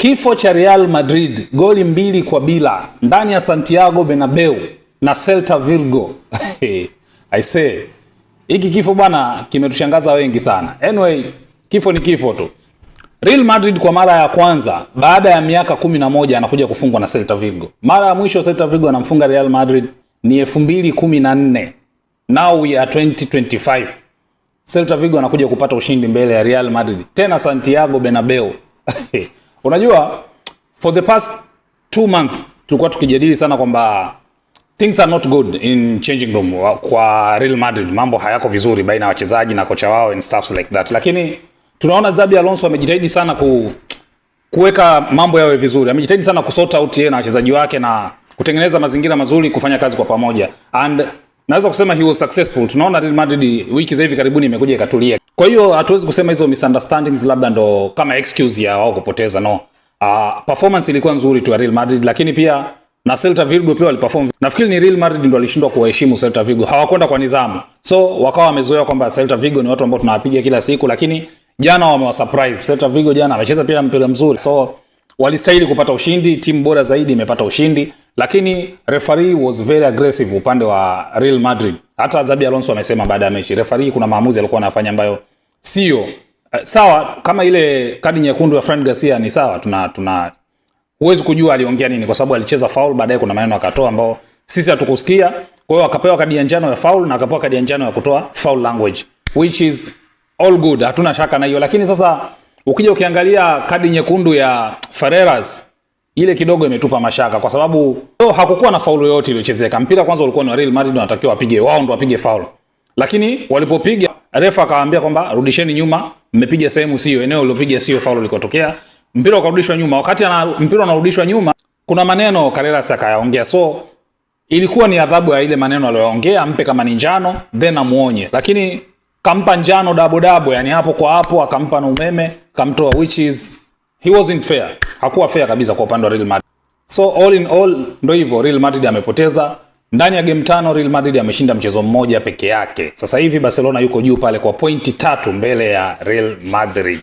Kifo cha Real Madrid, goli 2-0 ndani ya Santiago Bernabeu na Celta Vigo. I say, hiki kifo bwana kimetushangaza wengi sana. Anyway, kifo ni kifo tu. Real Madrid kwa mara ya kwanza baada ya miaka 11 anakuja kufungwa na Celta Vigo. Mara ya mwisho Celta Vigo anamfunga Real Madrid ni 2014. Now we are 2025. Celta Vigo anakuja kupata ushindi mbele ya Real Madrid. Tena Santiago Bernabeu. Unajua, for the past 2 months tulikuwa tukijadili sana kwamba things are not good in changing room kwa Real Madrid. Mambo hayako vizuri baina ya wachezaji na kocha wao and stuff like that. Lakini tunaona Xabi Alonso amejitahidi sana kuweka mambo yawe vizuri. Amejitahidi sana kusort out yeye na wachezaji wake na kutengeneza mazingira mazuri kufanya kazi kwa pamoja. And naweza kusema he was successful. Tunaona Real Madrid wiki za hivi karibuni imekuja ikatulia. Kwa hiyo hatuwezi kusema hizo misunderstandings labda ndo kama excuse ya wao kupoteza, no. Performance ilikuwa nzuri tu ya Real Madrid, lakini pia na Celta Vigo pia waliperform. Nafikiri ni Real Madrid ndo walishindwa kuwaheshimu Celta Vigo. Hawakwenda kwa nidhamu. So wakawa wamezoea kwamba Celta Vigo ni watu ambao tunawapiga kila siku, lakini jana wamewasurprise. Celta Vigo jana amecheza pia mpira mzuri. So walistahili kupata ushindi, timu bora zaidi imepata ushindi, lakini referee was very aggressive upande wa Real Madrid. Hata Xabi Alonso amesema baada ya mechi, referee kuna maamuzi alikuwa anafanya ambayo sio sawa. Kama ile kadi nyekundu ya Fran Garcia ni sawa, huwezi kujua aliongea nini kwa sababu alicheza foul, baadaye kuna maneno akatoa ambao sisi hatukusikia. Kwa hiyo akapewa kadi ya njano ya foul na akapewa kadi ya njano ya kutoa foul language, which is all good, hatuna shaka na hiyo. Lakini sasa ukija ukiangalia kadi nyekundu ya Ferreras, ile kidogo imetupa mashaka kwa sababu hakukuwa na faulu yoyote iliyochezeka. Mpira kwanza ulikuwa ni wa Real Madrid, wanatakiwa wapige wao, ndo wapige faulu. Lakini walipopiga refa akawaambia kwamba rudisheni nyuma, mmepiga sehemu sio, eneo lilopiga sio faulu likotokea. Mpira ukarudishwa nyuma. Wakati mpira unarudishwa nyuma, kuna maneno Carreras akayaongea. So ilikuwa ni adhabu ya ile maneno aliyoongea, ampe kama ni njano then amuonye. Lakini kampa njano dabo, yani hapo kwa hapo akampa na umeme, kamtoa, which is he wasn't fair. Hakuwa fair kabisa kwa upande wa Real Madrid. So all in all ndio hivyo, Real Madrid amepoteza. Ndani ya game 5 Real Madrid ameshinda mchezo mmoja peke yake. Sasa hivi Barcelona yuko juu pale kwa pointi 3 mbele ya Real Madrid.